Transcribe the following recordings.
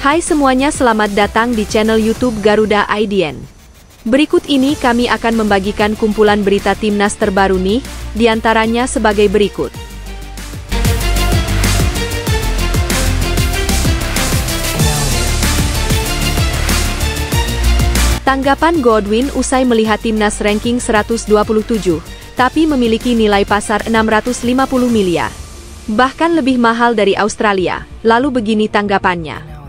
Hai semuanya, selamat datang di channel YouTube Garuda IDN. Berikut ini kami akan membagikan kumpulan berita timnas terbaru nih, diantaranya sebagai berikut. Tanggapan Godwin usai melihat timnas ranking 127, tapi memiliki nilai pasar 650 miliar. Bahkan lebih mahal dari Australia. Lalu begini tanggapannya.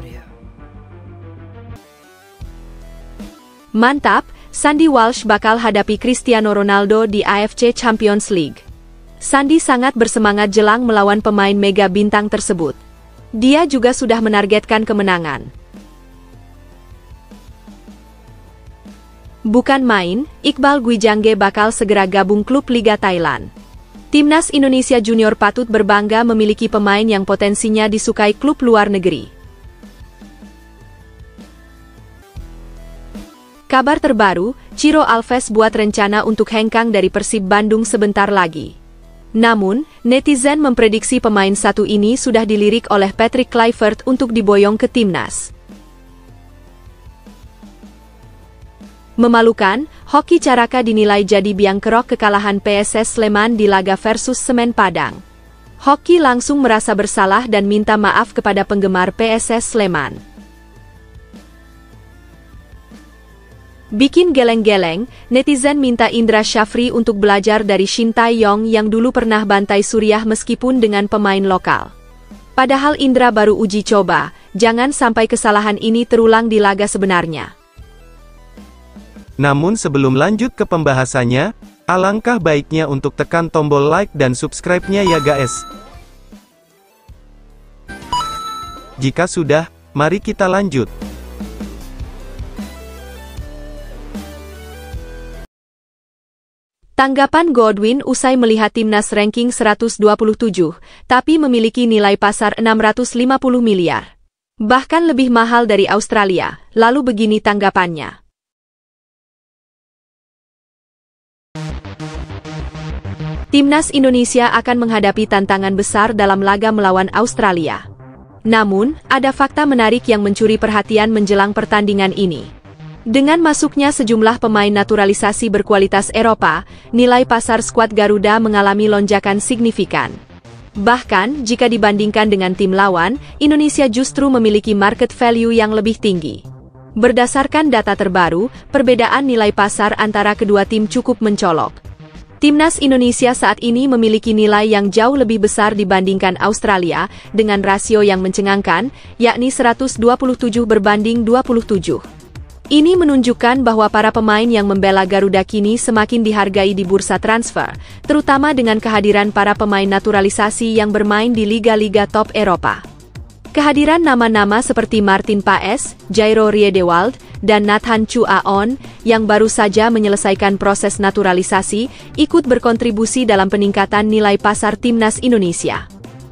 Mantap, Sandy Walsh bakal hadapi Cristiano Ronaldo di AFC Champions League. Sandy sangat bersemangat jelang melawan pemain mega bintang tersebut. Dia juga sudah menargetkan kemenangan. Bukan main, Iqbal Gwijangge bakal segera gabung klub Liga Thailand. Timnas Indonesia Junior patut berbangga memiliki pemain yang potensinya disukai klub luar negeri. Kabar terbaru, Ciro Alves buat rencana untuk hengkang dari Persib Bandung sebentar lagi. Namun, netizen memprediksi pemain satu ini sudah dilirik oleh Patrick Kluivert untuk diboyong ke timnas. Memalukan, Hoki Caraka dinilai jadi biang kerok kekalahan PSS Sleman di laga versus Semen Padang. Hoki langsung merasa bersalah dan minta maaf kepada penggemar PSS Sleman. Bikin geleng-geleng, netizen minta Indra Syafri untuk belajar dari Shin Tae-yong yang dulu pernah bantai Suriah meskipun dengan pemain lokal. Padahal Indra baru uji coba, jangan sampai kesalahan ini terulang di laga sebenarnya. Namun sebelum lanjut ke pembahasannya, alangkah baiknya untuk tekan tombol like dan subscribe-nya ya guys. Jika sudah, mari kita lanjut. Tanggapan Godwin usai melihat timnas ranking 127, tapi memiliki nilai pasar 650 miliar. Bahkan lebih mahal dari Australia. Lalu begini tanggapannya. Timnas Indonesia akan menghadapi tantangan besar dalam laga melawan Australia. Namun, ada fakta menarik yang mencuri perhatian menjelang pertandingan ini. Dengan masuknya sejumlah pemain naturalisasi berkualitas Eropa, nilai pasar skuad Garuda mengalami lonjakan signifikan. Bahkan, jika dibandingkan dengan tim lawan, Indonesia justru memiliki market value yang lebih tinggi. Berdasarkan data terbaru, perbedaan nilai pasar antara kedua tim cukup mencolok. Timnas Indonesia saat ini memiliki nilai yang jauh lebih besar dibandingkan Australia, dengan rasio yang mencengangkan, yakni 127 berbanding 27. Ini menunjukkan bahwa para pemain yang membela Garuda kini semakin dihargai di bursa transfer, terutama dengan kehadiran para pemain naturalisasi yang bermain di liga-liga top Eropa. Kehadiran nama-nama seperti Martin Paes, Jairo Riedewald, dan Nathan Chu Aon, yang baru saja menyelesaikan proses naturalisasi, ikut berkontribusi dalam peningkatan nilai pasar timnas Indonesia.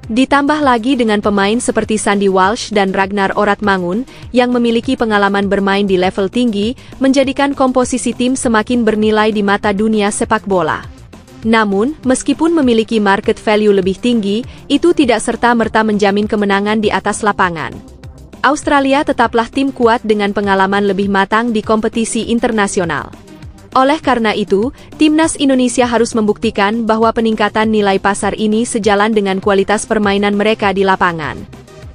Ditambah lagi dengan pemain seperti Sandy Walsh dan Ragnar Oratmangun, yang memiliki pengalaman bermain di level tinggi, menjadikan komposisi tim semakin bernilai di mata dunia sepak bola. Namun, meskipun memiliki market value lebih tinggi, itu tidak serta-merta menjamin kemenangan di atas lapangan. Australia tetaplah tim kuat dengan pengalaman lebih matang di kompetisi internasional. Oleh karena itu, timnas Indonesia harus membuktikan bahwa peningkatan nilai pasar ini sejalan dengan kualitas permainan mereka di lapangan.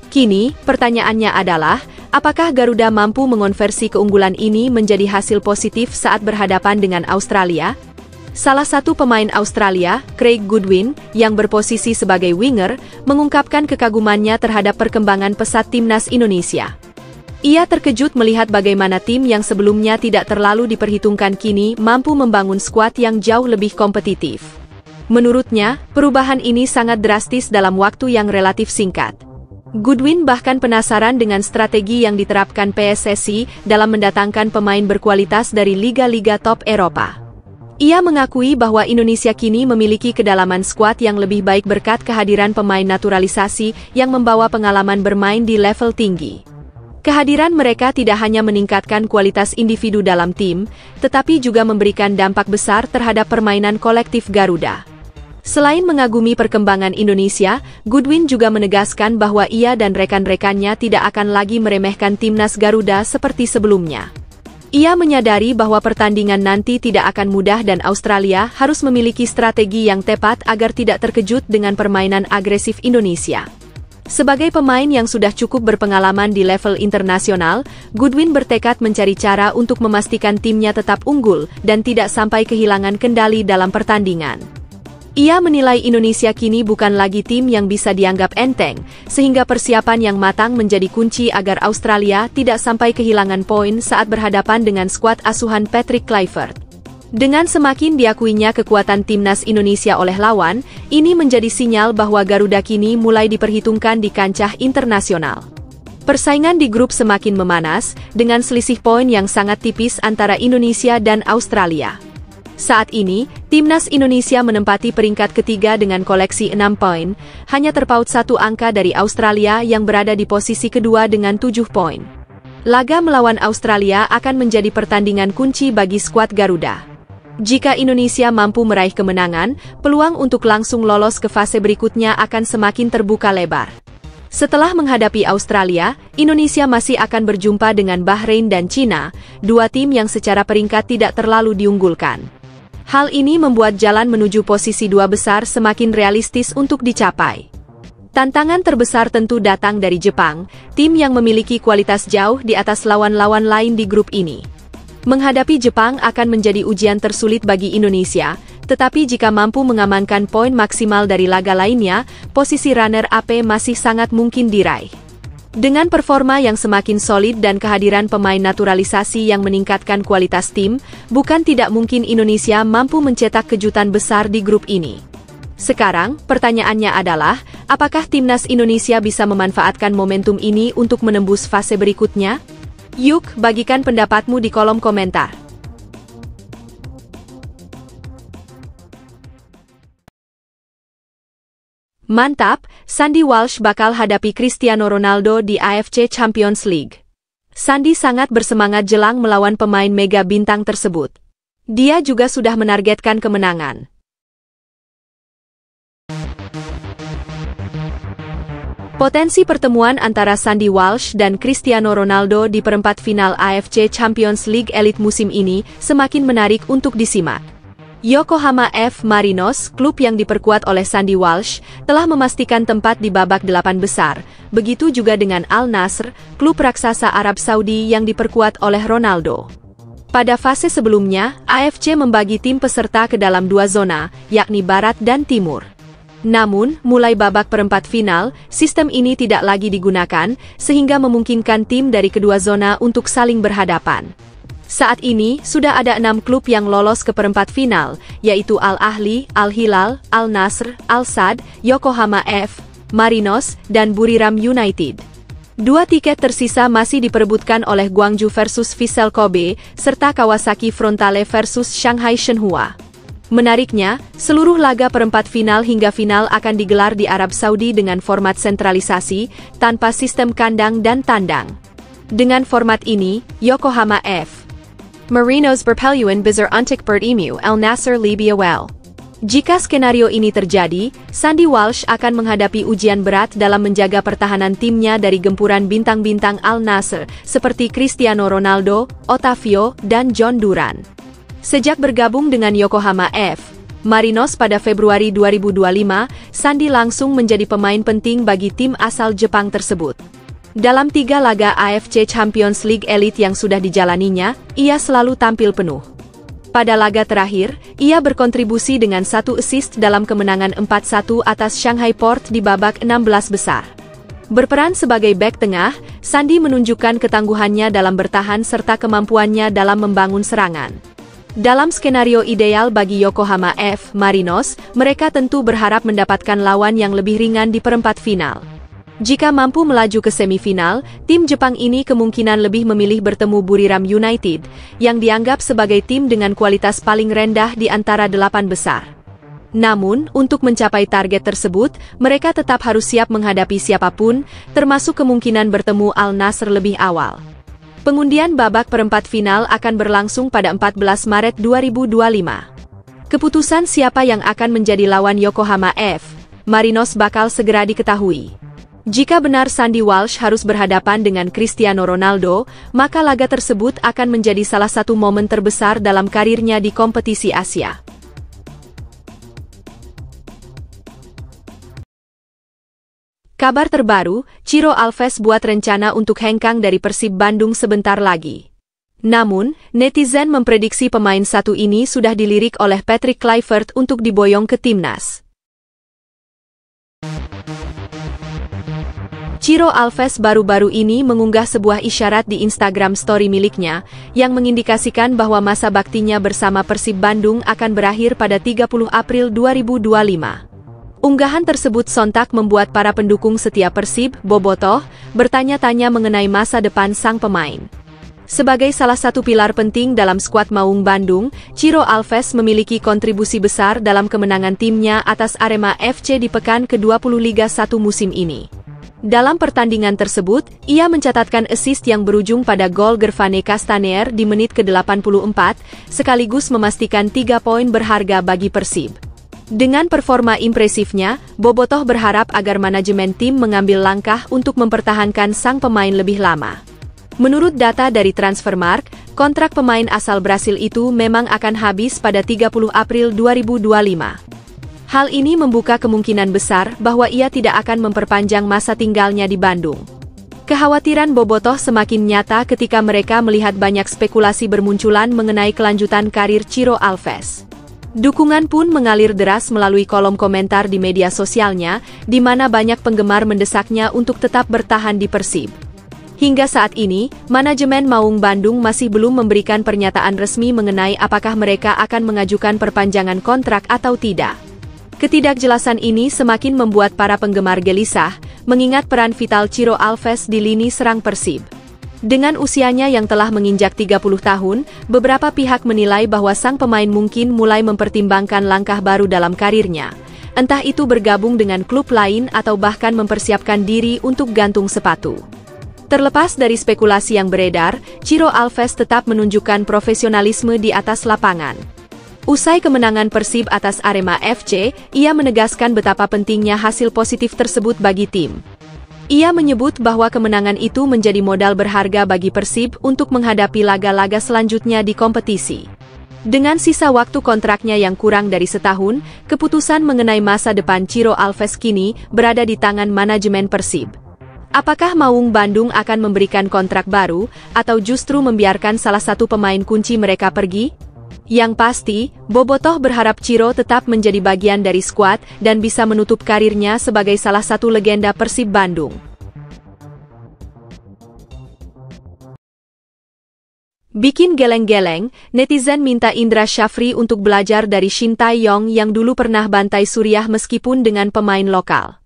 Kini, pertanyaannya adalah, apakah Garuda mampu mengonversi keunggulan ini menjadi hasil positif saat berhadapan dengan Australia? Salah satu pemain Australia, Craig Goodwin, yang berposisi sebagai winger, mengungkapkan kekagumannya terhadap perkembangan pesat timnas Indonesia. Ia terkejut melihat bagaimana tim yang sebelumnya tidak terlalu diperhitungkan kini mampu membangun skuad yang jauh lebih kompetitif. Menurutnya, perubahan ini sangat drastis dalam waktu yang relatif singkat. Goodwin bahkan penasaran dengan strategi yang diterapkan PSSI dalam mendatangkan pemain berkualitas dari liga-liga top Eropa. Ia mengakui bahwa Indonesia kini memiliki kedalaman skuad yang lebih baik berkat kehadiran pemain naturalisasi yang membawa pengalaman bermain di level tinggi. Kehadiran mereka tidak hanya meningkatkan kualitas individu dalam tim, tetapi juga memberikan dampak besar terhadap permainan kolektif Garuda. Selain mengagumi perkembangan Indonesia, Goodwin juga menegaskan bahwa ia dan rekan-rekannya tidak akan lagi meremehkan timnas Garuda seperti sebelumnya. Ia menyadari bahwa pertandingan nanti tidak akan mudah dan Australia harus memiliki strategi yang tepat agar tidak terkejut dengan permainan agresif Indonesia. Sebagai pemain yang sudah cukup berpengalaman di level internasional, Goodwin bertekad mencari cara untuk memastikan timnya tetap unggul dan tidak sampai kehilangan kendali dalam pertandingan. Ia menilai Indonesia kini bukan lagi tim yang bisa dianggap enteng, sehingga persiapan yang matang menjadi kunci agar Australia tidak sampai kehilangan poin saat berhadapan dengan skuad asuhan Patrick Kluivert. Dengan semakin diakuinya kekuatan timnas Indonesia oleh lawan, ini menjadi sinyal bahwa Garuda kini mulai diperhitungkan di kancah internasional. Persaingan di grup semakin memanas, dengan selisih poin yang sangat tipis antara Indonesia dan Australia. Saat ini, timnas Indonesia menempati peringkat ketiga dengan koleksi 6 poin, hanya terpaut 1 angka dari Australia yang berada di posisi kedua dengan 7 poin. Laga melawan Australia akan menjadi pertandingan kunci bagi skuad Garuda. Jika Indonesia mampu meraih kemenangan, peluang untuk langsung lolos ke fase berikutnya akan semakin terbuka lebar. Setelah menghadapi Australia, Indonesia masih akan berjumpa dengan Bahrain dan Cina, dua tim yang secara peringkat tidak terlalu diunggulkan. Hal ini membuat jalan menuju posisi 2 besar semakin realistis untuk dicapai. Tantangan terbesar tentu datang dari Jepang, tim yang memiliki kualitas jauh di atas lawan-lawan lain di grup ini. Menghadapi Jepang akan menjadi ujian tersulit bagi Indonesia, tetapi jika mampu mengamankan poin maksimal dari laga lainnya, posisi runner-up masih sangat mungkin diraih. Dengan performa yang semakin solid dan kehadiran pemain naturalisasi yang meningkatkan kualitas tim, bukan tidak mungkin Indonesia mampu mencetak kejutan besar di grup ini. Sekarang, pertanyaannya adalah, apakah timnas Indonesia bisa memanfaatkan momentum ini untuk menembus fase berikutnya? Yuk, bagikan pendapatmu di kolom komentar. Mantap, Sandy Walsh bakal hadapi Cristiano Ronaldo di AFC Champions League. Sandy sangat bersemangat jelang melawan pemain mega bintang tersebut. Dia juga sudah menargetkan kemenangan. Potensi pertemuan antara Sandy Walsh dan Cristiano Ronaldo di perempat final AFC Champions League Elite musim ini semakin menarik untuk disimak. Yokohama F. Marinos, klub yang diperkuat oleh Sandy Walsh, telah memastikan tempat di babak 8 besar, begitu juga dengan Al Nassr, klub raksasa Arab Saudi yang diperkuat oleh Ronaldo. Pada fase sebelumnya, AFC membagi tim peserta ke dalam 2 zona, yakni Barat dan Timur. Namun, mulai babak perempat final, sistem ini tidak lagi digunakan, sehingga memungkinkan tim dari kedua zona untuk saling berhadapan. Saat ini, sudah ada 6 klub yang lolos ke perempat final, yaitu Al-Ahli, Al-Hilal, Al-Nassr, Al-Sadd, Yokohama F. Marinos, dan Buriram United. 2 tiket tersisa masih diperebutkan oleh Gwangju versus Vissel Kobe, serta Kawasaki Frontale versus Shanghai Shenhua. Menariknya, seluruh laga perempat final hingga final akan digelar di Arab Saudi dengan format sentralisasi, tanpa sistem kandang dan tandang. Dengan format ini, Yokohama F. Marinos berpeluang besar untuk bertemu Al Nassr lebih awal. Jika skenario ini terjadi, Sandy Walsh akan menghadapi ujian berat dalam menjaga pertahanan timnya dari gempuran bintang-bintang Al Nassr seperti Cristiano Ronaldo, Otavio, dan John Duran. Sejak bergabung dengan Yokohama F. Marinos pada Februari 2025, Sandy langsung menjadi pemain penting bagi tim asal Jepang tersebut. Dalam 3 laga AFC Champions League Elite yang sudah dijalaninya, ia selalu tampil penuh. Pada laga terakhir, ia berkontribusi dengan 1 assist dalam kemenangan 4-1 atas Shanghai Port di babak 16 besar. Berperan sebagai bek tengah, Sandy menunjukkan ketangguhannya dalam bertahan serta kemampuannya dalam membangun serangan. Dalam skenario ideal bagi Yokohama F. Marinos, mereka tentu berharap mendapatkan lawan yang lebih ringan di perempat final. Jika mampu melaju ke semifinal, tim Jepang ini kemungkinan lebih memilih bertemu Buriram United, yang dianggap sebagai tim dengan kualitas paling rendah di antara 8 besar. Namun, untuk mencapai target tersebut, mereka tetap harus siap menghadapi siapapun, termasuk kemungkinan bertemu Al Nassr lebih awal. Pengundian babak perempat final akan berlangsung pada 14 Maret 2025. Keputusan siapa yang akan menjadi lawan Yokohama F. Marinos bakal segera diketahui. Jika benar Sandy Walsh harus berhadapan dengan Cristiano Ronaldo, maka laga tersebut akan menjadi salah satu momen terbesar dalam karirnya di kompetisi Asia. Kabar terbaru, Ciro Alves buat rencana untuk hengkang dari Persib Bandung sebentar lagi. Namun, netizen memprediksi pemain satu ini sudah dilirik oleh Patrick Kluivert untuk diboyong ke timnas. Ciro Alves baru-baru ini mengunggah sebuah isyarat di Instagram story miliknya, yang mengindikasikan bahwa masa baktinya bersama Persib Bandung akan berakhir pada 30 April 2025. Unggahan tersebut sontak membuat para pendukung setia Persib, bobotoh, bertanya-tanya mengenai masa depan sang pemain. Sebagai salah satu pilar penting dalam skuad Maung Bandung, Ciro Alves memiliki kontribusi besar dalam kemenangan timnya atas Arema FC di pekan ke-20 Liga 1 musim ini. Dalam pertandingan tersebut, ia mencatatkan assist yang berujung pada gol Gervane Castaner di menit ke-84, sekaligus memastikan 3 poin berharga bagi Persib. Dengan performa impresifnya, bobotoh berharap agar manajemen tim mengambil langkah untuk mempertahankan sang pemain lebih lama. Menurut data dari Transfermarkt, kontrak pemain asal Brasil itu memang akan habis pada 30 April 2025. Hal ini membuka kemungkinan besar bahwa ia tidak akan memperpanjang masa tinggalnya di Bandung. Kekhawatiran bobotoh semakin nyata ketika mereka melihat banyak spekulasi bermunculan mengenai kelanjutan karir Ciro Alves. Dukungan pun mengalir deras melalui kolom komentar di media sosialnya, di mana banyak penggemar mendesaknya untuk tetap bertahan di Persib. Hingga saat ini, manajemen Maung Bandung masih belum memberikan pernyataan resmi mengenai apakah mereka akan mengajukan perpanjangan kontrak atau tidak. Ketidakjelasan ini semakin membuat para penggemar gelisah, mengingat peran vital Ciro Alves di lini serang Persib. Dengan usianya yang telah menginjak 30 tahun, beberapa pihak menilai bahwa sang pemain mungkin mulai mempertimbangkan langkah baru dalam karirnya. Entah itu bergabung dengan klub lain atau bahkan mempersiapkan diri untuk gantung sepatu. Terlepas dari spekulasi yang beredar, Ciro Alves tetap menunjukkan profesionalisme di atas lapangan. Usai kemenangan Persib atas Arema FC, ia menegaskan betapa pentingnya hasil positif tersebut bagi tim. Ia menyebut bahwa kemenangan itu menjadi modal berharga bagi Persib untuk menghadapi laga-laga selanjutnya di kompetisi. Dengan sisa waktu kontraknya yang kurang dari setahun, keputusan mengenai masa depan Ciro Alves kini berada di tangan manajemen Persib. Apakah Maung Bandung akan memberikan kontrak baru, atau justru membiarkan salah satu pemain kunci mereka pergi? Yang pasti, bobotoh berharap Ciro tetap menjadi bagian dari skuad dan bisa menutup karirnya sebagai salah satu legenda Persib Bandung. Bikin geleng-geleng, netizen minta Indra Syafri untuk belajar dari Shin Tae-yong yang dulu pernah bantai Suriah meskipun dengan pemain lokal.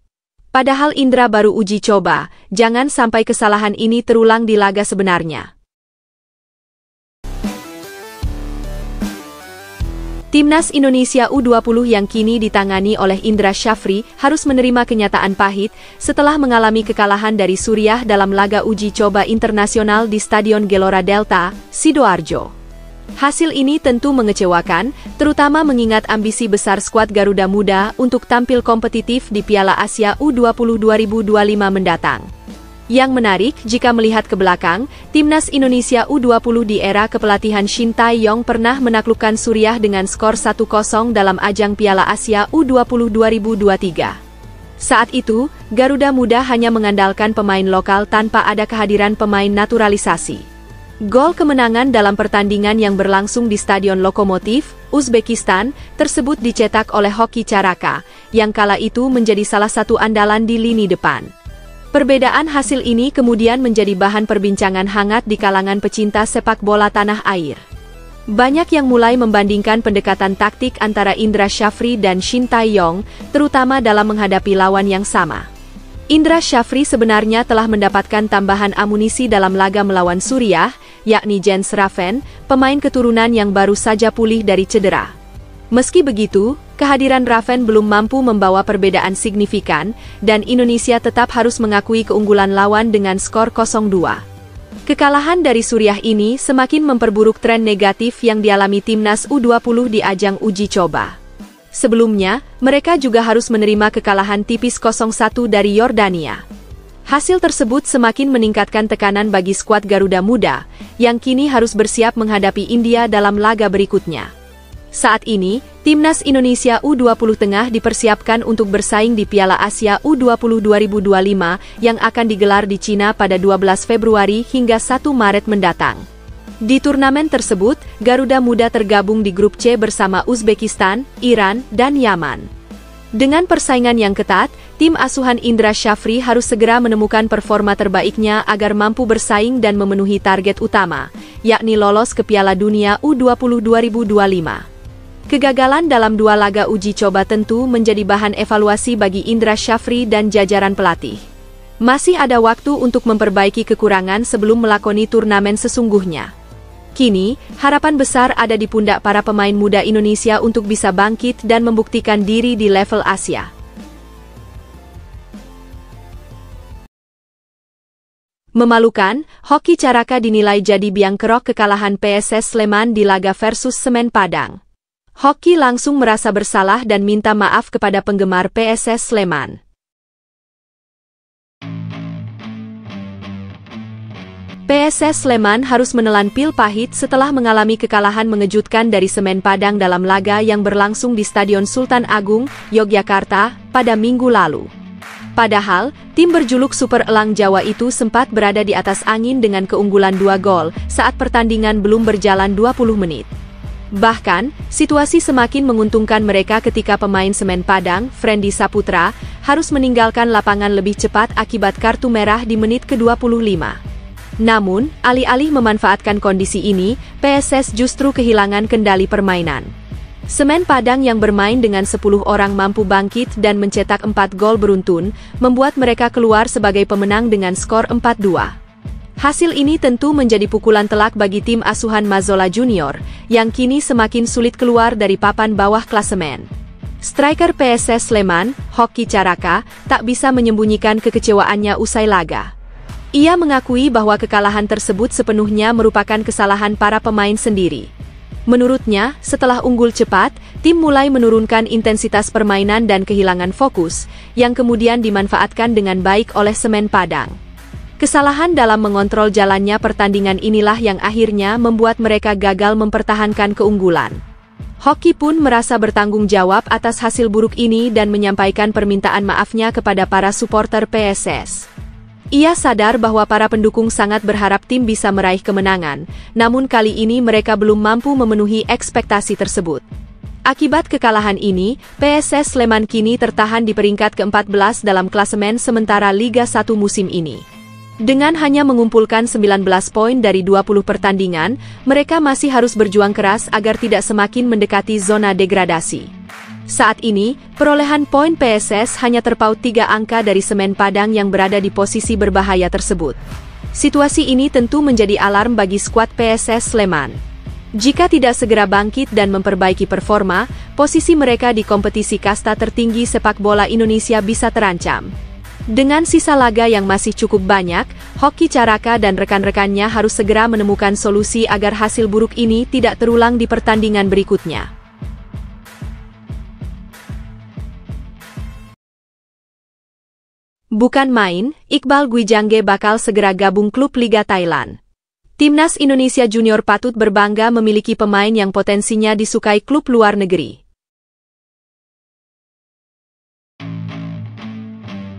Padahal Indra baru uji coba, jangan sampai kesalahan ini terulang di laga sebenarnya. Timnas Indonesia U20 yang kini ditangani oleh Indra Syafri harus menerima kenyataan pahit setelah mengalami kekalahan dari Suriah dalam laga uji coba internasional di Stadion Gelora Delta, Sidoarjo. Hasil ini tentu mengecewakan, terutama mengingat ambisi besar skuad Garuda Muda untuk tampil kompetitif di Piala Asia U20 2025 mendatang. Yang menarik, jika melihat ke belakang, Timnas Indonesia U20 di era kepelatihan Shin Tae-yong pernah menaklukkan Suriah dengan skor 1-0 dalam ajang Piala Asia U20 2023. Saat itu, Garuda Muda hanya mengandalkan pemain lokal tanpa ada kehadiran pemain naturalisasi. Gol kemenangan dalam pertandingan yang berlangsung di Stadion Lokomotif, Uzbekistan, tersebut dicetak oleh Hoki Caraka, yang kala itu menjadi salah satu andalan di lini depan. Perbedaan hasil ini kemudian menjadi bahan perbincangan hangat di kalangan pecinta sepak bola tanah air. Banyak yang mulai membandingkan pendekatan taktik antara Indra Syafri dan Shin Tae-yong, terutama dalam menghadapi lawan yang sama. Indra Syafri sebenarnya telah mendapatkan tambahan amunisi dalam laga melawan Suriah, yakni Jens Raven, pemain keturunan yang baru saja pulih dari cedera. Meski begitu, kehadiran Raven belum mampu membawa perbedaan signifikan, dan Indonesia tetap harus mengakui keunggulan lawan dengan skor 0-2. Kekalahan dari Suriah ini semakin memperburuk tren negatif yang dialami timnas U20 di ajang uji coba. Sebelumnya, mereka juga harus menerima kekalahan tipis 0-1 dari Yordania. Hasil tersebut semakin meningkatkan tekanan bagi skuad Garuda Muda, yang kini harus bersiap menghadapi India dalam laga berikutnya. Saat ini, timnas Indonesia U20 tengah dipersiapkan untuk bersaing di Piala Asia U20 2025 yang akan digelar di Cina pada 12 Februari hingga 1 Maret mendatang. Di turnamen tersebut, Garuda Muda tergabung di grup C bersama Uzbekistan, Iran, dan Yaman. Dengan persaingan yang ketat, tim asuhan Indra Syafri harus segera menemukan performa terbaiknya agar mampu bersaing dan memenuhi target utama, yakni lolos ke Piala Dunia U20 2025. Kegagalan dalam 2 laga uji coba tentu menjadi bahan evaluasi bagi Indra Syafri dan jajaran pelatih. Masih ada waktu untuk memperbaiki kekurangan sebelum melakoni turnamen sesungguhnya. Kini, harapan besar ada di pundak para pemain muda Indonesia untuk bisa bangkit dan membuktikan diri di level Asia. Memalukan, Hoki Caraka dinilai jadi biang kerok kekalahan PSS Sleman di laga versus Semen Padang. Hoki langsung merasa bersalah dan minta maaf kepada penggemar PSS Sleman. PSS Sleman harus menelan pil pahit setelah mengalami kekalahan mengejutkan dari Semen Padang dalam laga yang berlangsung di Stadion Sultan Agung, Yogyakarta, pada minggu lalu. Padahal, tim berjuluk Super Elang Jawa itu sempat berada di atas angin dengan keunggulan 2 gol saat pertandingan belum berjalan 20 menit. Bahkan, situasi semakin menguntungkan mereka ketika pemain Semen Padang, Friendly Saputra, harus meninggalkan lapangan lebih cepat akibat kartu merah di menit ke-25. Namun, alih-alih memanfaatkan kondisi ini, PSS justru kehilangan kendali permainan. Semen Padang yang bermain dengan 10 orang mampu bangkit dan mencetak 4 gol beruntun, membuat mereka keluar sebagai pemenang dengan skor 4-2. Hasil ini tentu menjadi pukulan telak bagi tim asuhan Mazzola Junior, yang kini semakin sulit keluar dari papan bawah klasemen. Striker PSS Sleman, Hoki Caraka, tak bisa menyembunyikan kekecewaannya usai laga. Ia mengakui bahwa kekalahan tersebut sepenuhnya merupakan kesalahan para pemain sendiri. Menurutnya, setelah unggul cepat, tim mulai menurunkan intensitas permainan dan kehilangan fokus, yang kemudian dimanfaatkan dengan baik oleh Semen Padang. Kesalahan dalam mengontrol jalannya pertandingan inilah yang akhirnya membuat mereka gagal mempertahankan keunggulan. Hoki pun merasa bertanggung jawab atas hasil buruk ini dan menyampaikan permintaan maafnya kepada para supporter PSS. Ia sadar bahwa para pendukung sangat berharap tim bisa meraih kemenangan, namun kali ini mereka belum mampu memenuhi ekspektasi tersebut. Akibat kekalahan ini, PSS Sleman kini tertahan di peringkat ke-14 dalam klasemen sementara Liga 1 musim ini. Dengan hanya mengumpulkan 19 poin dari 20 pertandingan, mereka masih harus berjuang keras agar tidak semakin mendekati zona degradasi. Saat ini, perolehan poin PSS hanya terpaut 3 angka dari Semen Padang yang berada di posisi berbahaya tersebut. Situasi ini tentu menjadi alarm bagi skuad PSS Sleman. Jika tidak segera bangkit dan memperbaiki performa, posisi mereka di kompetisi kasta tertinggi sepak bola Indonesia bisa terancam. Dengan sisa laga yang masih cukup banyak, Hoki Caraka dan rekan-rekannya harus segera menemukan solusi agar hasil buruk ini tidak terulang di pertandingan berikutnya. Bukan main, Iqbal Gwijangge bakal segera gabung klub Liga Thailand. Timnas Indonesia Junior patut berbangga memiliki pemain yang potensinya disukai klub luar negeri.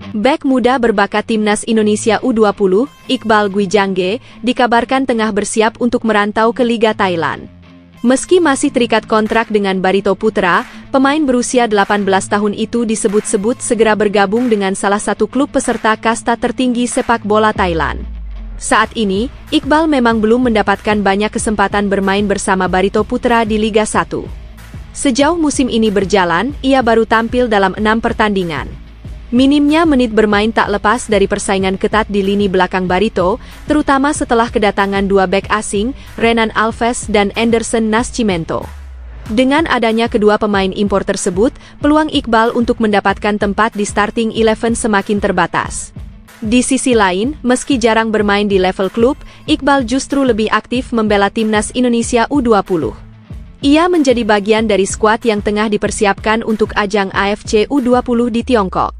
Bek muda berbakat Timnas Indonesia U20, Iqbal Gwijangge, dikabarkan tengah bersiap untuk merantau ke Liga Thailand. Meski masih terikat kontrak dengan Barito Putra, pemain berusia 18 tahun itu disebut-sebut segera bergabung dengan salah satu klub peserta kasta tertinggi sepak bola Thailand. Saat ini, Iqbal memang belum mendapatkan banyak kesempatan bermain bersama Barito Putra di Liga 1. Sejauh musim ini berjalan, ia baru tampil dalam 6 pertandingan. Minimnya menit bermain tak lepas dari persaingan ketat di lini belakang Barito, terutama setelah kedatangan 2 bek asing, Renan Alves dan Anderson Nascimento. Dengan adanya kedua pemain impor tersebut, peluang Iqbal untuk mendapatkan tempat di starting 11 semakin terbatas. Di sisi lain, meski jarang bermain di level klub, Iqbal justru lebih aktif membela timnas Indonesia U20. Ia menjadi bagian dari skuad yang tengah dipersiapkan untuk ajang AFC U20 di Tiongkok.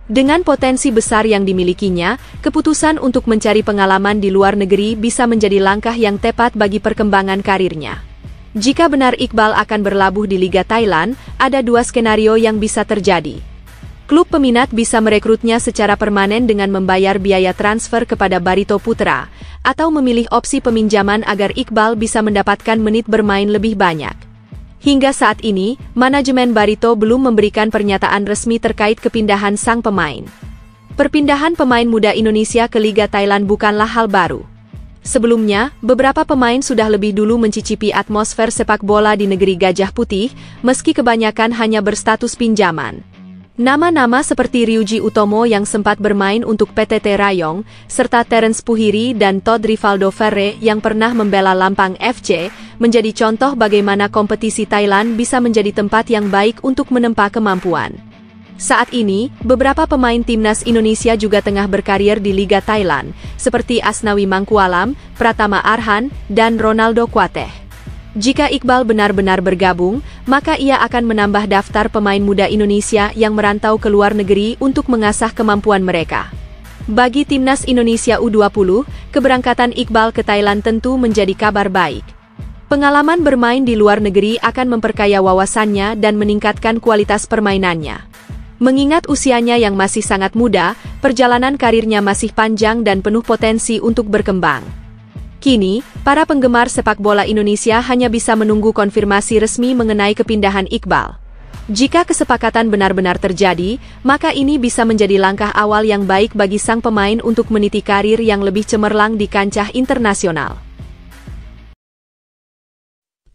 Dengan potensi besar yang dimilikinya, keputusan untuk mencari pengalaman di luar negeri bisa menjadi langkah yang tepat bagi perkembangan karirnya. Jika benar Iqbal akan berlabuh di Liga Thailand, ada dua skenario yang bisa terjadi. Klub peminat bisa merekrutnya secara permanen dengan membayar biaya transfer kepada Barito Putra, atau memilih opsi peminjaman agar Iqbal bisa mendapatkan menit bermain lebih banyak. Hingga saat ini, manajemen Barito belum memberikan pernyataan resmi terkait kepindahan sang pemain. Perpindahan pemain muda Indonesia ke Liga Thailand bukanlah hal baru. Sebelumnya, beberapa pemain sudah lebih dulu mencicipi atmosfer sepak bola di negeri Gajah Putih, meski kebanyakan hanya berstatus pinjaman. Nama-nama seperti Ryuji Utomo yang sempat bermain untuk PTT Rayong, serta Terence Puhiri dan Todd Rivaldo Ferre yang pernah membela Lampang FC, menjadi contoh bagaimana kompetisi Thailand bisa menjadi tempat yang baik untuk menempa kemampuan. Saat ini, beberapa pemain timnas Indonesia juga tengah berkarir di Liga Thailand, seperti Asnawi Mangkualam, Pratama Arhan, dan Ronaldo Kuateh. Jika Iqbal benar-benar bergabung, maka ia akan menambah daftar pemain muda Indonesia yang merantau ke luar negeri untuk mengasah kemampuan mereka. Bagi timnas Indonesia U20, keberangkatan Iqbal ke Thailand tentu menjadi kabar baik. Pengalaman bermain di luar negeri akan memperkaya wawasannya dan meningkatkan kualitas permainannya. Mengingat usianya yang masih sangat muda, perjalanan karirnya masih panjang dan penuh potensi untuk berkembang. Kini, para penggemar sepak bola Indonesia hanya bisa menunggu konfirmasi resmi mengenai kepindahan Iqbal. Jika kesepakatan benar-benar terjadi, maka ini bisa menjadi langkah awal yang baik bagi sang pemain untuk meniti karir yang lebih cemerlang di kancah internasional.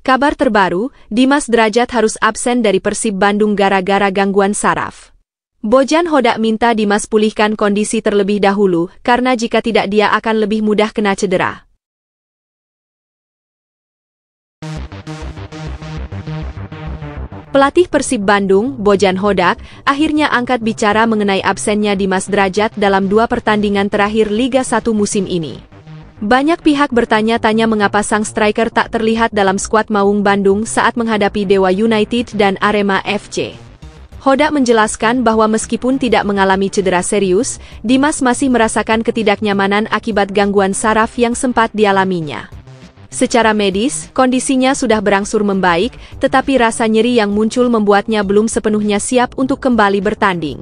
Kabar terbaru, Dimas Drajat harus absen dari Persib Bandung gara-gara gangguan saraf. Bojan Hodak minta Dimas pulihkan kondisi terlebih dahulu, karena jika tidak dia akan lebih mudah kena cedera. Pelatih Persib Bandung, Bojan Hodak, akhirnya angkat bicara mengenai absennya Dimas Drajat dalam 2 pertandingan terakhir Liga 1 musim ini. Banyak pihak bertanya-tanya mengapa sang striker tak terlihat dalam skuad Maung Bandung saat menghadapi Dewa United dan Arema FC. Hodak menjelaskan bahwa meskipun tidak mengalami cedera serius, Dimas masih merasakan ketidaknyamanan akibat gangguan saraf yang sempat dialaminya. Secara medis, kondisinya sudah berangsur membaik, tetapi rasa nyeri yang muncul membuatnya belum sepenuhnya siap untuk kembali bertanding.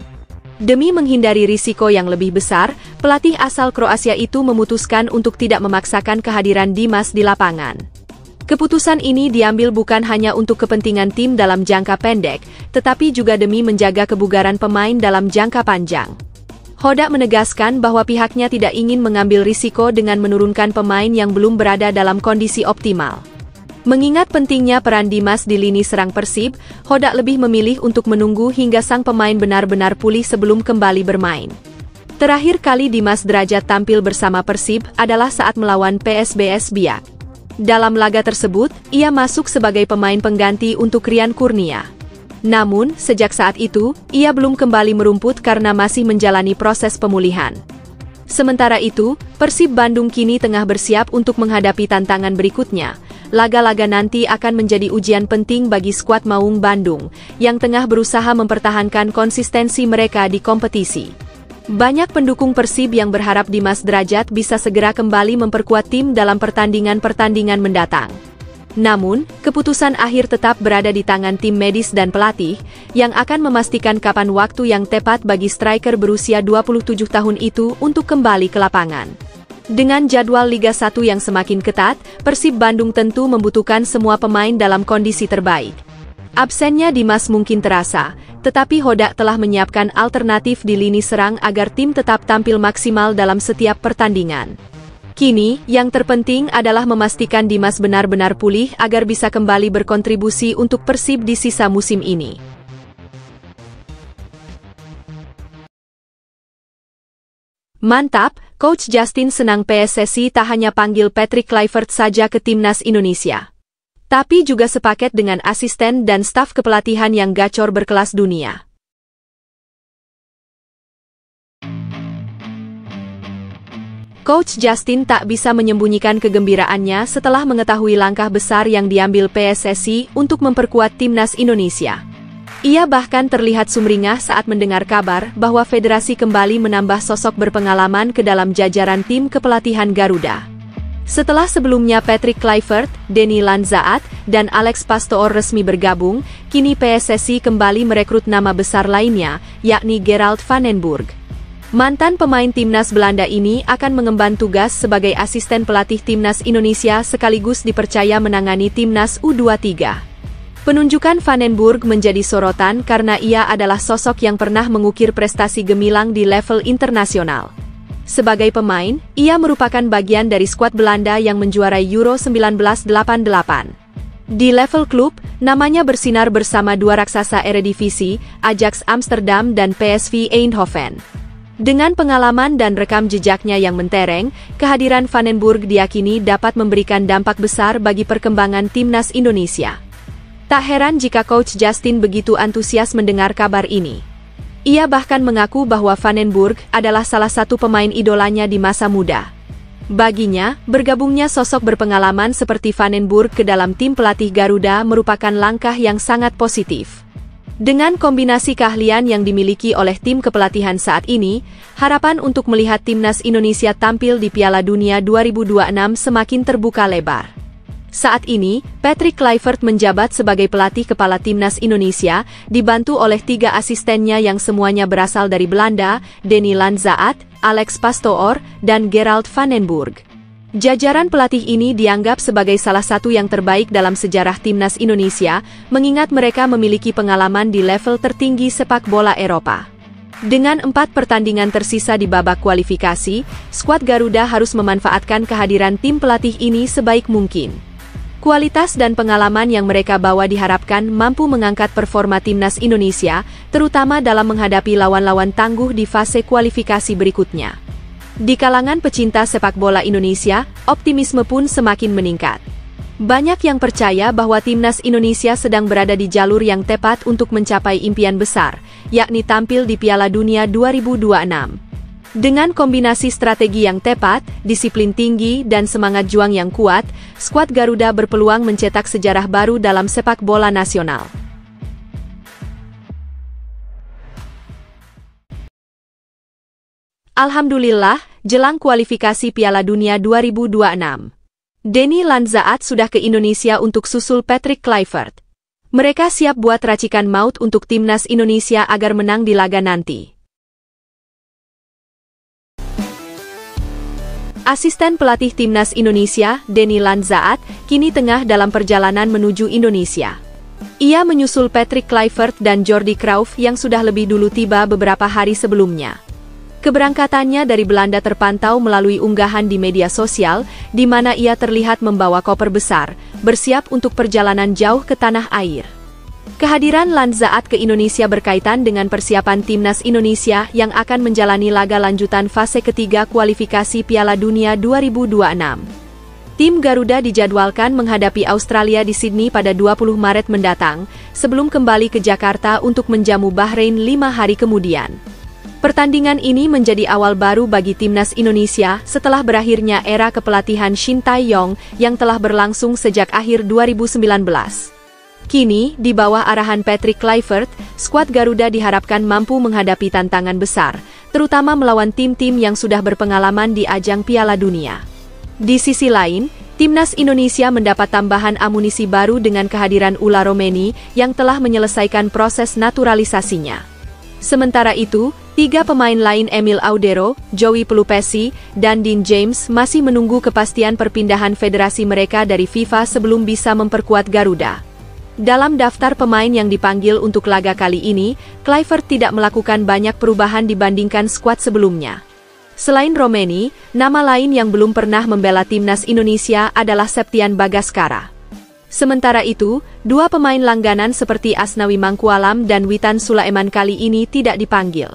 Demi menghindari risiko yang lebih besar, pelatih asal Kroasia itu memutuskan untuk tidak memaksakan kehadiran Dimas di lapangan. Keputusan ini diambil bukan hanya untuk kepentingan tim dalam jangka pendek, tetapi juga demi menjaga kebugaran pemain dalam jangka panjang. Hodak menegaskan bahwa pihaknya tidak ingin mengambil risiko dengan menurunkan pemain yang belum berada dalam kondisi optimal. Mengingat pentingnya peran Dimas di lini serang Persib, Hodak lebih memilih untuk menunggu hingga sang pemain benar-benar pulih sebelum kembali bermain. Terakhir kali Dimas Drajat tampil bersama Persib adalah saat melawan PSBS Biak. Dalam laga tersebut, ia masuk sebagai pemain pengganti untuk Rian Kurnia. Namun, sejak saat itu, ia belum kembali merumput karena masih menjalani proses pemulihan. Sementara itu, Persib Bandung kini tengah bersiap untuk menghadapi tantangan berikutnya. Laga-laga nanti akan menjadi ujian penting bagi skuad Maung Bandung, yang tengah berusaha mempertahankan konsistensi mereka di kompetisi. Banyak pendukung Persib yang berharap Dimas Drajat bisa segera kembali memperkuat tim dalam pertandingan-pertandingan mendatang. Namun, keputusan akhir tetap berada di tangan tim medis dan pelatih, yang akan memastikan kapan waktu yang tepat bagi striker berusia 27 tahun itu untuk kembali ke lapangan. Dengan jadwal Liga 1 yang semakin ketat, Persib Bandung tentu membutuhkan semua pemain dalam kondisi terbaik. Absennya Dimas mungkin terasa, tetapi Hodak telah menyiapkan alternatif di lini serang agar tim tetap tampil maksimal dalam setiap pertandingan. Kini, yang terpenting adalah memastikan Dimas benar-benar pulih agar bisa kembali berkontribusi untuk Persib di sisa musim ini. Mantap, Coach Justin senang PSSI tak hanya panggil Patrick Kluivert saja ke timnas Indonesia, tapi juga sepaket dengan asisten dan staf kepelatihan yang gacor berkelas dunia. Coach Justin tak bisa menyembunyikan kegembiraannya setelah mengetahui langkah besar yang diambil PSSI untuk memperkuat timnas Indonesia. Ia bahkan terlihat sumringah saat mendengar kabar bahwa federasi kembali menambah sosok berpengalaman ke dalam jajaran tim kepelatihan Garuda. Setelah sebelumnya Patrick Kluivert, Denny Lanzaat, dan Alex Pastoor resmi bergabung, kini PSSI kembali merekrut nama besar lainnya, yakni Gerald van den Burg. Mantan pemain timnas Belanda ini akan mengemban tugas sebagai asisten pelatih timnas Indonesia sekaligus dipercaya menangani timnas U23. Penunjukan Van den Burg menjadi sorotan karena ia adalah sosok yang pernah mengukir prestasi gemilang di level internasional. Sebagai pemain, ia merupakan bagian dari skuad Belanda yang menjuarai Euro 1988. Di level klub, namanya bersinar bersama dua raksasa Eredivisie, Ajax Amsterdam dan PSV Eindhoven. Dengan pengalaman dan rekam jejaknya yang mentereng, kehadiran Van den Burg diyakini dapat memberikan dampak besar bagi perkembangan timnas Indonesia. Tak heran jika Coach Justin begitu antusias mendengar kabar ini. Ia bahkan mengaku bahwa Van den Burg adalah salah satu pemain idolanya di masa muda. Baginya, bergabungnya sosok berpengalaman seperti Van den Burg ke dalam tim pelatih Garuda merupakan langkah yang sangat positif. Dengan kombinasi keahlian yang dimiliki oleh tim kepelatihan saat ini, harapan untuk melihat timnas Indonesia tampil di Piala Dunia 2026 semakin terbuka lebar. Saat ini, Patrick Kluivert menjabat sebagai pelatih kepala timnas Indonesia, dibantu oleh 3 asistennya yang semuanya berasal dari Belanda, Denny Lanzaat, Alex Pastoor, dan Gerald van den Burg. Jajaran pelatih ini dianggap sebagai salah satu yang terbaik dalam sejarah timnas Indonesia, mengingat mereka memiliki pengalaman di level tertinggi sepak bola Eropa. Dengan 4 pertandingan tersisa di babak kualifikasi, skuad Garuda harus memanfaatkan kehadiran tim pelatih ini sebaik mungkin. Kualitas dan pengalaman yang mereka bawa diharapkan mampu mengangkat performa timnas Indonesia, terutama dalam menghadapi lawan-lawan tangguh di fase kualifikasi berikutnya. Di kalangan pecinta sepak bola Indonesia, optimisme pun semakin meningkat. Banyak yang percaya bahwa timnas Indonesia sedang berada di jalur yang tepat untuk mencapai impian besar, yakni tampil di Piala Dunia 2026. Dengan kombinasi strategi yang tepat, disiplin tinggi, dan semangat juang yang kuat, skuad Garuda berpeluang mencetak sejarah baru dalam sepak bola nasional. Alhamdulillah, jelang kualifikasi Piala Dunia 2026. Denny Lanzaat sudah ke Indonesia untuk susul Patrick Kluivert. Mereka siap buat racikan maut untuk timnas Indonesia agar menang di laga nanti. Asisten pelatih timnas Indonesia, Denny Lanzaat, kini tengah dalam perjalanan menuju Indonesia. Ia menyusul Patrick Kluivert dan Jordi Cruijff yang sudah lebih dulu tiba beberapa hari sebelumnya. Keberangkatannya dari Belanda terpantau melalui unggahan di media sosial, di mana ia terlihat membawa koper besar, bersiap untuk perjalanan jauh ke tanah air. Kehadiran Lanzaat ke Indonesia berkaitan dengan persiapan timnas Indonesia yang akan menjalani laga lanjutan fase ketiga kualifikasi Piala Dunia 2026. Tim Garuda dijadwalkan menghadapi Australia di Sydney pada 20 Maret mendatang, sebelum kembali ke Jakarta untuk menjamu Bahrain 5 hari kemudian. Pertandingan ini menjadi awal baru bagi timnas Indonesia setelah berakhirnya era kepelatihan Shin Tae-yong yang telah berlangsung sejak akhir 2019. Kini, di bawah arahan Patrick Kluivert, skuad Garuda diharapkan mampu menghadapi tantangan besar, terutama melawan tim-tim yang sudah berpengalaman di ajang Piala Dunia. Di sisi lain, timnas Indonesia mendapat tambahan amunisi baru dengan kehadiran Ula Romeni yang telah menyelesaikan proses naturalisasinya. Sementara itu, 3 pemain lain Emil Audero, Joey Pelupesi, dan Dean James masih menunggu kepastian perpindahan federasi mereka dari FIFA sebelum bisa memperkuat Garuda. Dalam daftar pemain yang dipanggil untuk laga kali ini, Kluivert tidak melakukan banyak perubahan dibandingkan skuad sebelumnya. Selain Romeni, nama lain yang belum pernah membela timnas Indonesia adalah Septian Bagaskara. Sementara itu, 2 pemain langganan seperti Asnawi Mangkualam dan Witan Sulaiman kali ini tidak dipanggil.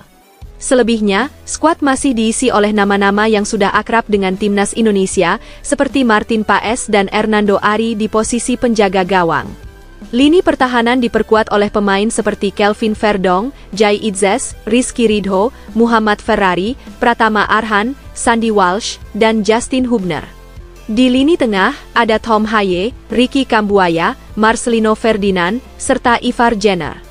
Selebihnya, skuad masih diisi oleh nama-nama yang sudah akrab dengan timnas Indonesia, seperti Martin Paes dan Hernando Ari di posisi penjaga gawang. Lini pertahanan diperkuat oleh pemain seperti Kelvin Verdong, Jai Itzes, Rizky Ridho, Muhammad Ferrari, Pratama Arhan, Sandy Walsh, dan Justin Hubner. Di lini tengah, ada Tom Haye, Ricky Kambuaya, Marcelino Ferdinand, serta Ivar Jenner.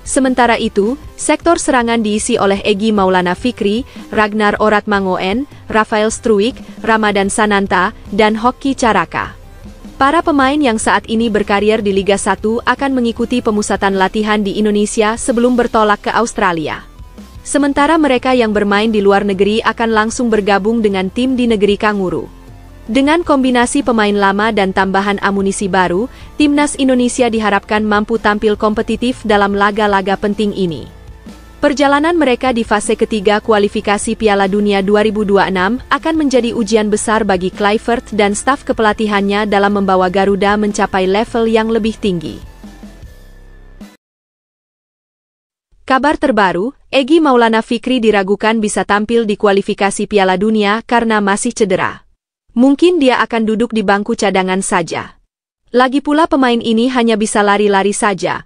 Sementara itu, sektor serangan diisi oleh Egy Maulana Fikri, Ragnar Oratmangoen, Rafael Struijk, Ramadan Sananta, dan Hoki Caraka. Para pemain yang saat ini berkarier di Liga 1 akan mengikuti pemusatan latihan di Indonesia sebelum bertolak ke Australia. Sementara mereka yang bermain di luar negeri akan langsung bergabung dengan tim di negeri Kanguru. Dengan kombinasi pemain lama dan tambahan amunisi baru, Timnas Indonesia diharapkan mampu tampil kompetitif dalam laga-laga penting ini. Perjalanan mereka di fase ketiga kualifikasi Piala Dunia 2026 akan menjadi ujian besar bagi Kluivert dan staf kepelatihannya dalam membawa Garuda mencapai level yang lebih tinggi. Kabar terbaru, Egy Maulana Fikri diragukan bisa tampil di kualifikasi Piala Dunia karena masih cedera. Mungkin dia akan duduk di bangku cadangan saja. Lagi pula pemain ini hanya bisa lari-lari saja.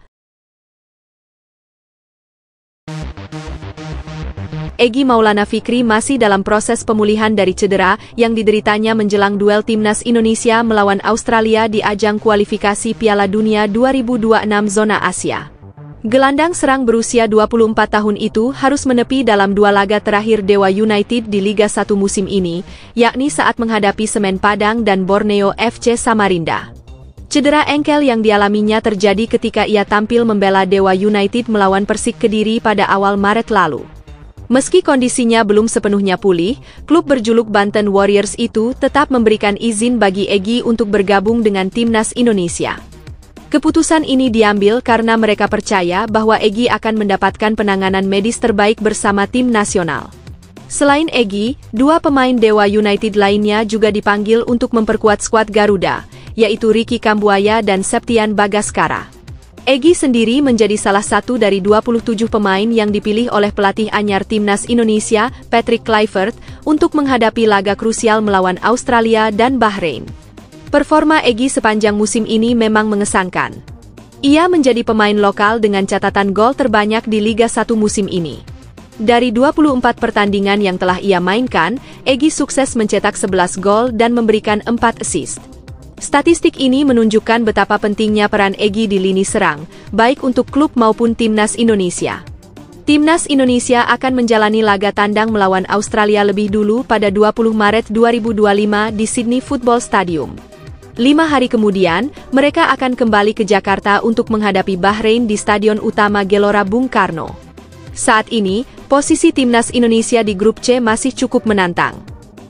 Egy Maulana Fikri masih dalam proses pemulihan dari cedera yang dideritanya menjelang duel Timnas Indonesia melawan Australia di ajang kualifikasi Piala Dunia 2026 zona Asia. Gelandang serang berusia 24 tahun itu harus menepi dalam dua laga terakhir Dewa United di Liga 1 musim ini, yakni saat menghadapi Semen Padang dan Borneo FC Samarinda. Cedera engkel yang dialaminya terjadi ketika ia tampil membela Dewa United melawan Persik Kediri pada awal Maret lalu. Meski kondisinya belum sepenuhnya pulih, klub berjuluk Banten Warriors itu tetap memberikan izin bagi Egy untuk bergabung dengan Timnas Indonesia. Keputusan ini diambil karena mereka percaya bahwa Egy akan mendapatkan penanganan medis terbaik bersama tim nasional. Selain Egy, dua pemain Dewa United lainnya juga dipanggil untuk memperkuat skuad Garuda, yaitu Ricky Kambuaya dan Septian Bagaskara. Egy sendiri menjadi salah satu dari 27 pemain yang dipilih oleh pelatih anyar Timnas Indonesia, Patrick Kluivert, untuk menghadapi laga krusial melawan Australia dan Bahrain. Performa Egy sepanjang musim ini memang mengesankan. Ia menjadi pemain lokal dengan catatan gol terbanyak di Liga 1 musim ini. Dari 24 pertandingan yang telah ia mainkan, Egy sukses mencetak 11 gol dan memberikan 4 assist. Statistik ini menunjukkan betapa pentingnya peran Egy di lini serang, baik untuk klub maupun Timnas Indonesia. Timnas Indonesia akan menjalani laga tandang melawan Australia lebih dulu pada 20 Maret 2025 di Sydney Football Stadium. 5 hari kemudian, mereka akan kembali ke Jakarta untuk menghadapi Bahrain di Stadion Utama Gelora Bung Karno. Saat ini, posisi Timnas Indonesia di grup C masih cukup menantang.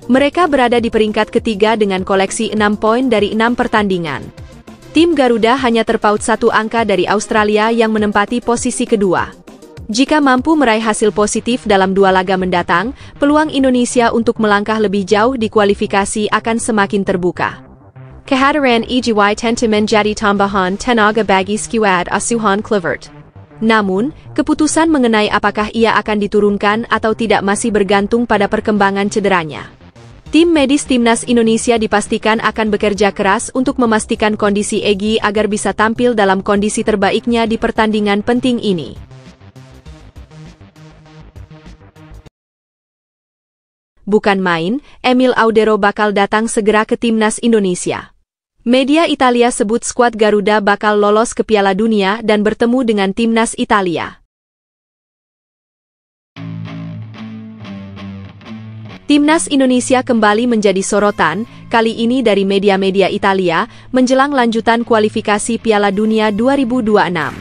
Mereka berada di peringkat ketiga dengan koleksi 6 poin dari 6 pertandingan. Tim Garuda hanya terpaut 1 angka dari Australia yang menempati posisi kedua. Jika mampu meraih hasil positif dalam 2 laga mendatang, peluang Indonesia untuk melangkah lebih jauh di kualifikasi akan semakin terbuka. Kehadiran Egy tentu menjadi tambahan tenaga bagi skuad asuhan Kluivert. Namun, keputusan mengenai apakah ia akan diturunkan atau tidak masih bergantung pada perkembangan cederanya. Tim medis Timnas Indonesia dipastikan akan bekerja keras untuk memastikan kondisi Egy agar bisa tampil dalam kondisi terbaiknya di pertandingan penting ini. Bukan main, Emil Audero bakal datang segera ke Timnas Indonesia. Media Italia sebut skuad Garuda bakal lolos ke Piala Dunia dan bertemu dengan Timnas Italia. Timnas Indonesia kembali menjadi sorotan, kali ini dari media-media Italia, menjelang lanjutan kualifikasi Piala Dunia 2026.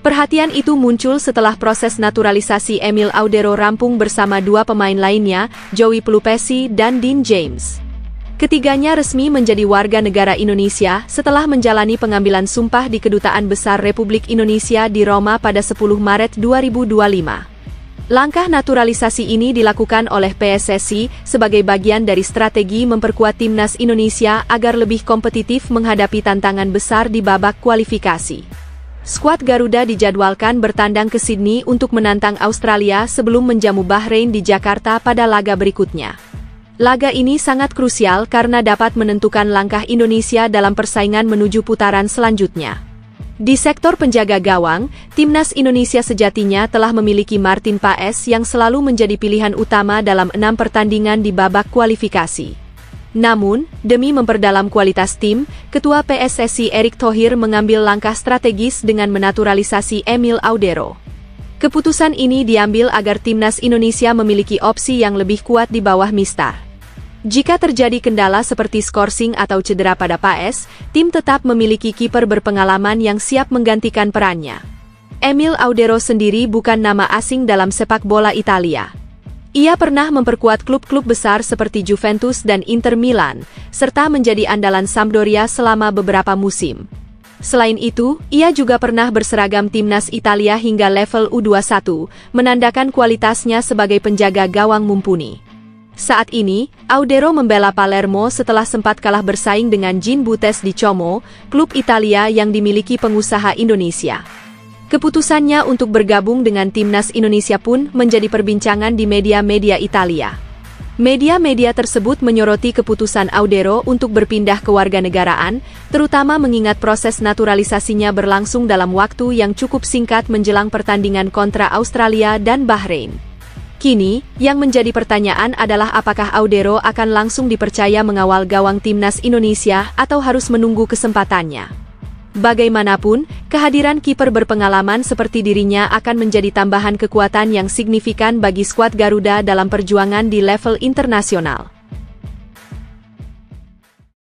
Perhatian itu muncul setelah proses naturalisasi Emil Audero rampung bersama 2 pemain lainnya, Joey Pelupesi dan Dean James. Ketiganya resmi menjadi warga negara Indonesia setelah menjalani pengambilan sumpah di Kedutaan Besar Republik Indonesia di Roma pada 10 Maret 2025. Langkah naturalisasi ini dilakukan oleh PSSI sebagai bagian dari strategi memperkuat Timnas Indonesia agar lebih kompetitif menghadapi tantangan besar di babak kualifikasi. Skuad Garuda dijadwalkan bertandang ke Sydney untuk menantang Australia sebelum menjamu Bahrain di Jakarta pada laga berikutnya. Laga ini sangat krusial karena dapat menentukan langkah Indonesia dalam persaingan menuju putaran selanjutnya. Di sektor penjaga gawang, Timnas Indonesia sejatinya telah memiliki Martin Paes yang selalu menjadi pilihan utama dalam 6 pertandingan di babak kualifikasi. Namun, demi memperdalam kualitas tim, Ketua PSSI Erick Thohir mengambil langkah strategis dengan menaturalisasi Emil Audero. Keputusan ini diambil agar Timnas Indonesia memiliki opsi yang lebih kuat di bawah Mistar. Jika terjadi kendala seperti skorsing atau cedera pada Paes, tim tetap memiliki kiper berpengalaman yang siap menggantikan perannya. Emil Audero sendiri bukan nama asing dalam sepak bola Italia. Ia pernah memperkuat klub-klub besar seperti Juventus dan Inter Milan, serta menjadi andalan Sampdoria selama beberapa musim. Selain itu, ia juga pernah berseragam Timnas Italia hingga level U21, menandakan kualitasnya sebagai penjaga gawang mumpuni. Saat ini, Audero membela Palermo setelah sempat kalah bersaing dengan Jean Butes di Como, klub Italia yang dimiliki pengusaha Indonesia. Keputusannya untuk bergabung dengan Timnas Indonesia pun menjadi perbincangan di media-media Italia. Media-media tersebut menyoroti keputusan Audero untuk berpindah kewarganegaraan, terutama mengingat proses naturalisasinya berlangsung dalam waktu yang cukup singkat menjelang pertandingan kontra Australia dan Bahrain. Kini, yang menjadi pertanyaan adalah apakah Audero akan langsung dipercaya mengawal gawang Timnas Indonesia atau harus menunggu kesempatannya. Bagaimanapun, kehadiran kiper berpengalaman seperti dirinya akan menjadi tambahan kekuatan yang signifikan bagi skuad Garuda dalam perjuangan di level internasional.